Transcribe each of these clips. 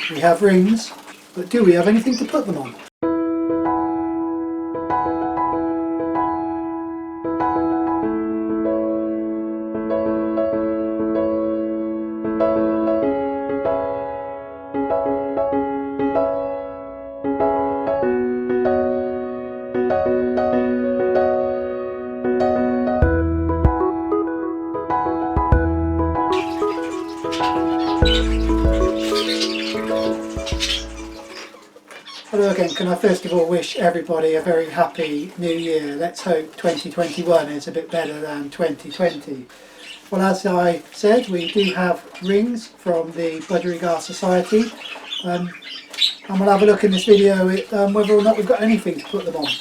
We have rings, but do we have anything to put them on? Hello again, can I first of all wish everybody a very happy new year. Let's hope 2021 is a bit better than 2020. Well, as I said, we do have rings from the Budgerigar Society, and we'll have a look in this video at whether or not we've got anything to put them on.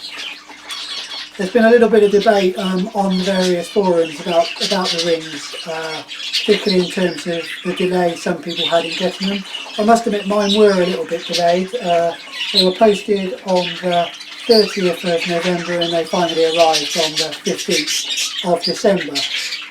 There's been a little bit of debate on the various forums about the rings, particularly in terms of the delay some people had in getting them. I must admit mine were a little bit delayed. They were posted on the 30th of November and they finally arrived on the 15th of December,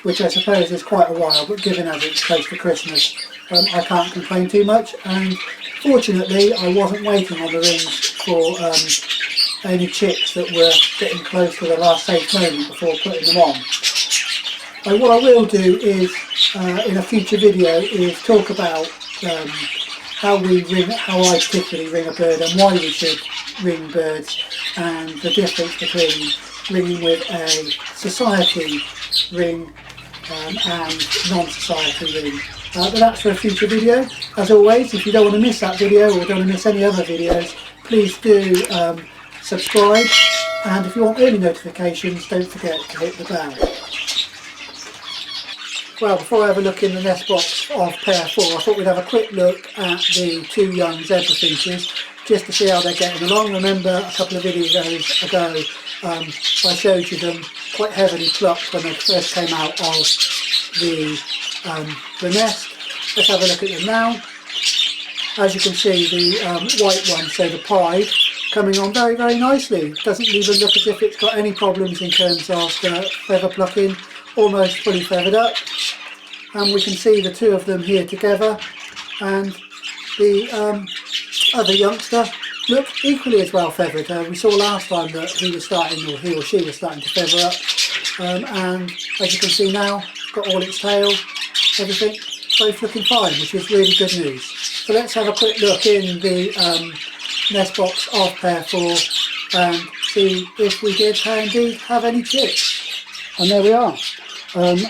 which I suppose is quite a while, but given as it's close to Christmas, I can't complain too much. And fortunately I wasn't waiting on the rings for any chicks that were getting close to the last safe moment before putting them on. What I will do is, in a future video, is talk about how I particularly ring a bird and why we should ring birds, and the difference between ringing with a society ring and non-society ring. But that's for a future video. As always, if you don't want to miss that video or don't want to miss any other videos, please do subscribe, and if you want early notifications, don't forget to hit the bell. Well, before I have a look in the nest box of pair 4, I thought we'd have a quick look at the 2 young zebra finches just to see how they're getting along. Remember a couple of videos ago I showed you them quite heavily plucked when they first came out of the nest. Let's have a look at them now. As you can see, the white one, so the pied, coming on very, very nicely. Doesn't even look as if it's got any problems in terms of feather plucking, almost fully feathered up. And we can see the 2 of them here together, and the other youngster look equally as well feathered. We saw last time that he was starting, or he or she was starting to feather up, and as you can see now, got all its tail, everything, both looking fine, which is really good news. So let's have a quick look in the nest box of pair 4 and see if we did indeed have any chicks. And there we are.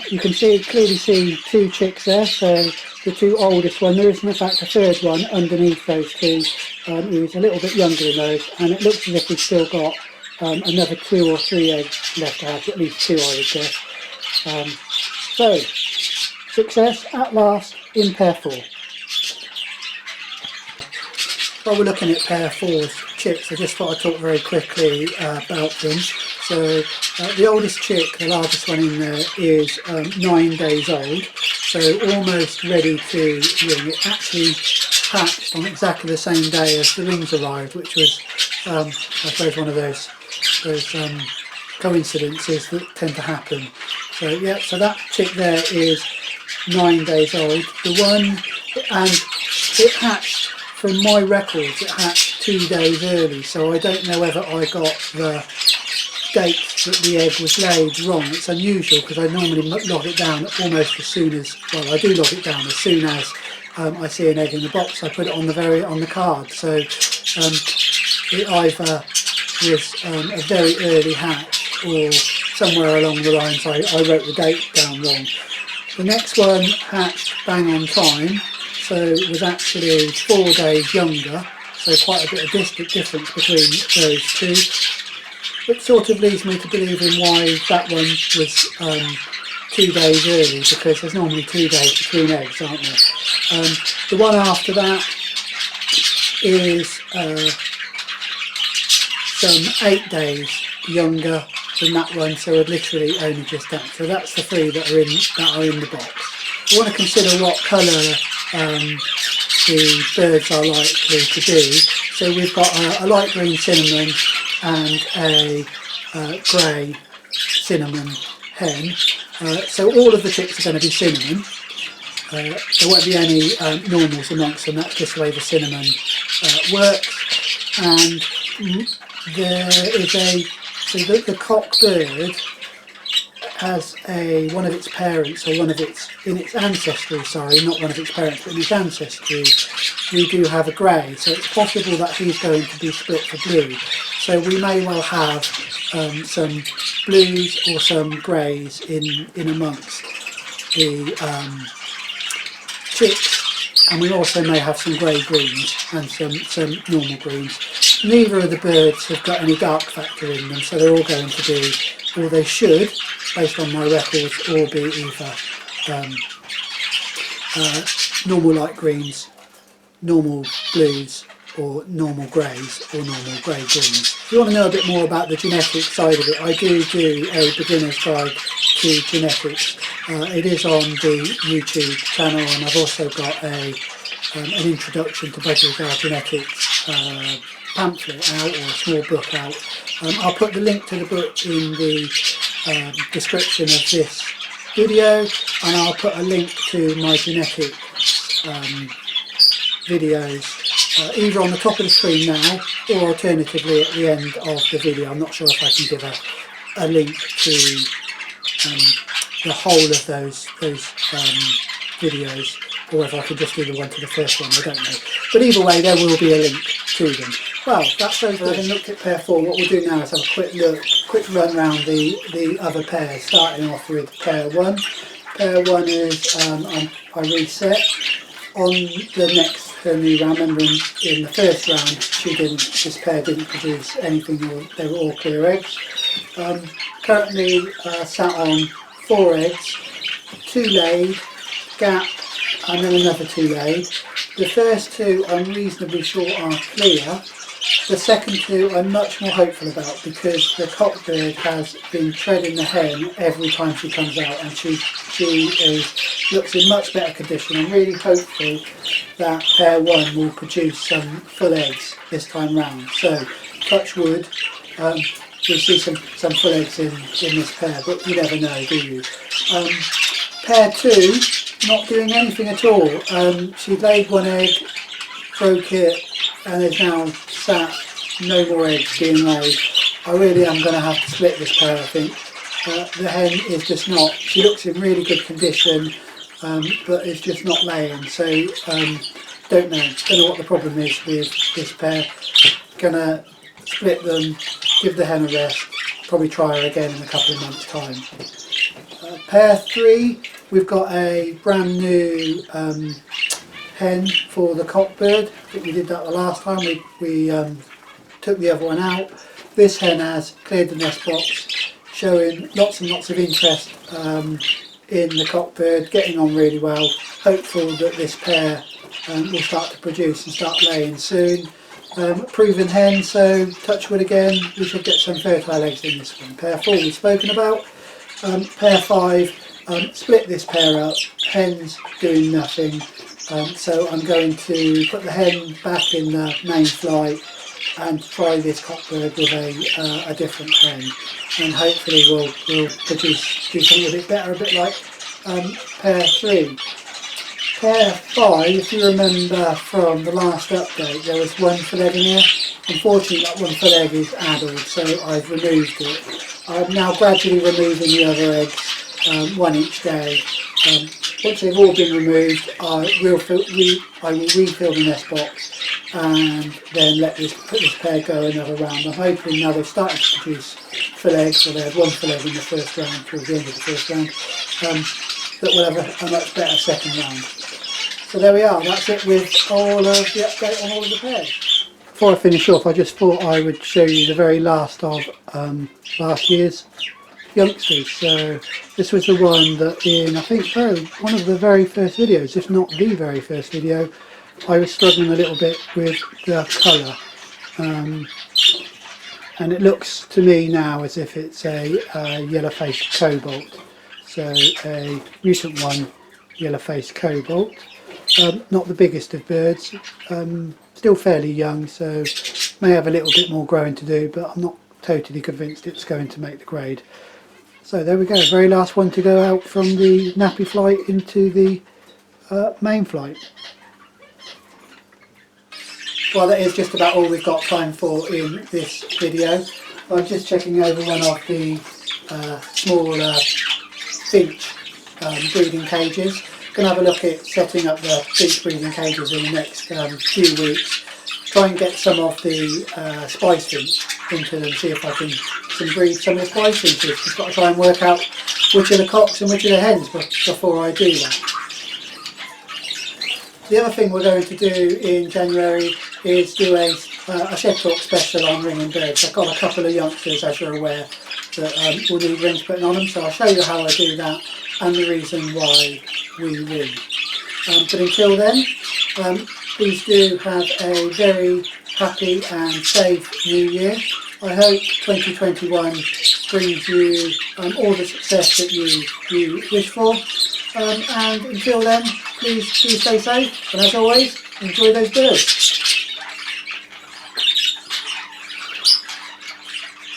You can clearly see 2 chicks there, so the 2 oldest one. There is in fact a 3rd one underneath those 2 who's a little bit younger than those, and it looks as if we've still got another 2 or 3 eggs left to hatch, at least 2 I would guess. So, success at last in pair 4. While we're looking at pair 4's chicks, I just thought I'd talk very quickly about them. So the oldest chick, the largest one in there, is 9 days old, so almost ready to ring. It actually hatched on exactly the same day as the rings arrived, which was I suppose one of those coincidences that tend to happen. So yeah, so that chick there is 9 days old. The one, and it hatched, from my records, it hatched 2 days early, so I don't know whether I got the date that the egg was laid wrong. It's unusual because I normally log it down almost as soon as, well, I do log it down as soon as I see an egg in the box. I put it on the card, so it either was a very early hatch or somewhere along the lines I wrote the date down wrong. The next one hatched bang on time, so it was actually 4 days younger, so quite a bit of difference between those 2. It sort of leads me to believe in why that one was 2 days early, because there's normally 2 days between eggs, aren't there? The one after that is some 8 days younger than that one, so it literally only just hatched. So that's the 3 that are in the box. I want to consider what colour the birds are likely to be. So we've got a light green cinnamon and a grey cinnamon hen. So all of the chicks are going to be cinnamon. there won't be any normals amongst them. That's just the way the cinnamon works. And there is so the cock bird has one of its parents, or in its ancestry, sorry, not one of its parents, but in its ancestry, we do have a grey. So it's possible that he's going to be split for blue. So we may well have some blues or some greys in amongst the chicks, and we also may have some grey greens and some normal greens. Neither of the birds have got any dark factor in them, so they're all going to be, or they should, based on my records, all be either normal light greens, normal blues, or normal greys, or normal grey greens. If you want to know a bit more about the genetic side of it, I do a beginner's guide to genetics. It is on the YouTube channel, and I've also got an introduction to Budger's Genetics pamphlet out, or a small book out. I'll put the link to the book in the description of this video, and I'll put a link to my genetic videos either on the top of the screen now, or alternatively at the end of the video. I'm not sure if I can give a link to the whole of those videos, or whether I could just do the one to the first one, I don't know. But either way, there will be a link to them. Well, that's those. Having looked at pair 4, what we'll do now is have a quick run round the other pairs, starting off with pair 1. Pair 1 is, I reset. On the next new round, remember in the first round, this pair didn't produce anything, they were all clear eggs. Currently sat on 4 eggs, 2 laid, gap, and then another 2 laid. The first 2 I'm reasonably sure are clear. The second 2 I'm much more hopeful about, because the cockbird has been treading the hen every time she comes out, and she looks in much better condition. I'm really hopeful that pair 1 will produce some full eggs this time round. So touch wood, we'll see some full eggs in this pair, but you never know, do you? Pair 2, not doing anything at all. She laid 1 egg, broke it, and is now sat, no more eggs being laid. I really am going to have to split this pair, I think. The hen is just not, she looks in really good condition, but it's just not laying, so don't know what the problem is with this pair. Gonna split them, give the hen a rest, probably try her again in a couple of months' time. Pair 3, we've got a brand new hen for the cockbird. I think we did that the last time. We took the other one out. This hen has cleared the nest box, showing lots and lots of interest in the cockbird, getting on really well. Hopeful that this pair will start to produce and start laying soon. Proven hen, so touch wood again, we should get some fertile eggs in this one. Pair 4 we've spoken about. Pair 5, split this pair up, hen's doing nothing, so I'm going to put the hen back in the main flight and try this cockbird with a different hen, and hopefully we'll do something a bit better, a bit like pair 3. Pair 5, if you remember from the last update, there was 1 full egg in here. Unfortunately that 1 full egg is addled, so I've removed it. I'm now gradually removing the other eggs, 1 each day. Once they've all been removed, I will refill the nest box and then put this pair go another round. I'm hoping now they've started to produce full eggs, so they had 1 full egg in the first round, towards the end of the first round, that we'll have a much better second round. So there we are, that's it with all of the update on all of the pairs. Before I finish off, I just thought I would show you the very last of last year's youngsters. So this was the one that in, I think, one of the very first videos, if not the very first video, I was struggling a little bit with the colour. And it looks to me now as if it's a yellow-faced cobalt. So a recent one, yellow-faced cobalt. Not the biggest of birds, still fairly young, so may have a little bit more growing to do, but I'm not totally convinced it's going to make the grade. So there we go, very last one to go out from the nappy flight into the main flight. Well, that is just about all we've got time for in this video. I'm just checking over one of the smaller finch breeding cages. Going to have a look at setting up the finch breeding cages in the next few weeks. Try and get some of the spice finch into them, see if I can breed some of the spice finches. Just got to try and work out which are the cocks and which are the hens before I do that. The other thing we're going to do in January is do a shed talk special on ringing birds. I've got a couple of youngsters, as you're aware, that will need rings putting on them, so I'll show you how I do that and the reason why we ring. But until then, please do have a very happy and safe new year. I hope 2021 brings you all the success that you wish for. And until then, please do stay safe, and as always, enjoy those birds.